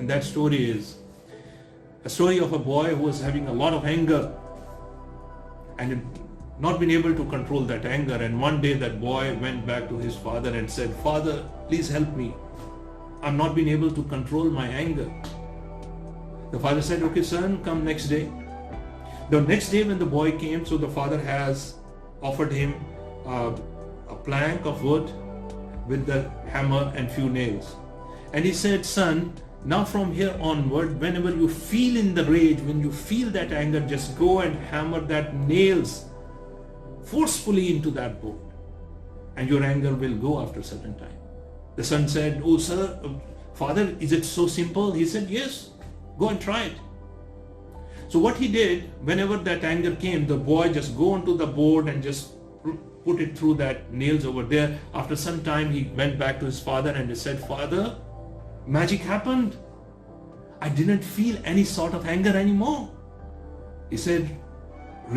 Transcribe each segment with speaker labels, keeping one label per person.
Speaker 1: And that story is a story of a boy who was having a lot of anger and had not been able to control that anger. And one day that boy went back to his father and said, "Father, please help me. I'm not being able to control my anger." The father said, "Okay, son, come next day." The next day when the boy came, so the father has offered him a plank of wood with the hammer and few nails. And he said, "Son, now from here onward, whenever you feel in the rage, when you feel that anger, just go and hammer that nails forcefully into that board, and your anger will go after a certain time." The son said, "Oh, sir, father, is it so simple?" He said, "Yes, go and try it." So what he did, whenever that anger came, the boy just go onto the board and just put it through that nails over there. After some time, he went back to his father and he said, "Father, magic happened. I didn't feel any sort of anger anymore." He said,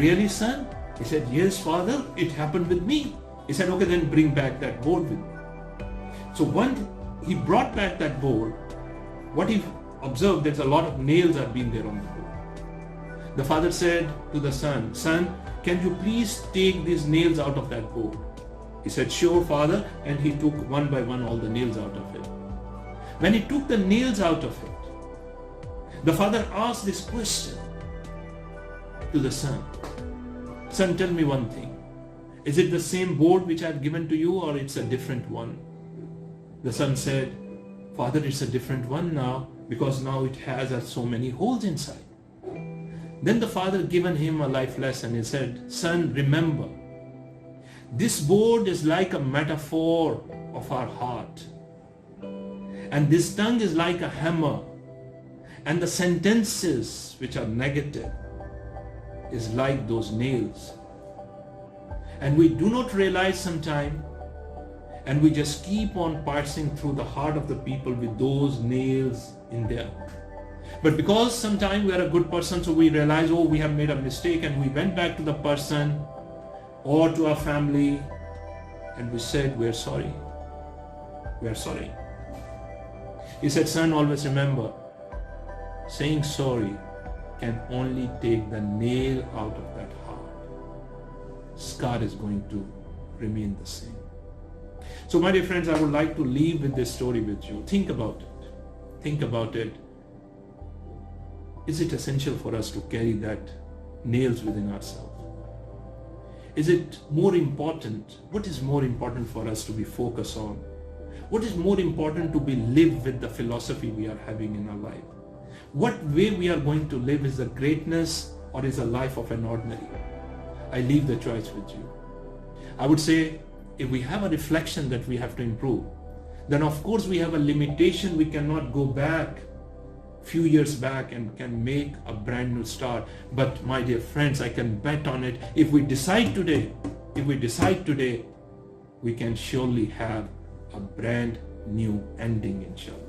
Speaker 1: "Really, son?" He said, "Yes, father, it happened with me." He said, "Okay, then bring back that board with me." So once he brought back that board, what he observed, there's a lot of nails had been there on the board. The father said to the son, "Son, can you please take these nails out of that board?" He said, "Sure, father," and he took one by one all the nails out of it. When he took the nails out of it, the father asked this question to the son, "Son, tell me one thing. Is it the same board which I have given to you, or it's a different one?" The son said, "Father, it's a different one now, because now it has so many holes inside." Then the father given him a life lesson. He said, "Son, remember, this board is like a metaphor of our heart. And this tongue is like a hammer. And the sentences which are negative is like those nails. And we do not realize sometime, and we just keep on passing through the heart of the people with those nails in there. But because sometimes we are a good person, so we realize, oh, we have made a mistake, and we went back to the person or to our family and we said, we're sorry. We're sorry. He said, "Son, always remember, saying sorry can only take the nail out of that heart. Scar is going to remain the same." So my dear friends, I would like to leave with this story with you. Think about it. Think about it. Is it essential for us to carry that nails within ourselves? Is it more important? What is more important for us to be focused on? What is more important to be live with the philosophy we are having in our life? What way we are going to live is the greatness or is a life of an ordinary? I leave the choice with you. I would say if we have a reflection that we have to improve, then of course we have a limitation. We cannot go back few years back and can make a brand new start. But my dear friends, I can bet on it. If we decide today, we can surely have a brand new ending, inshallah.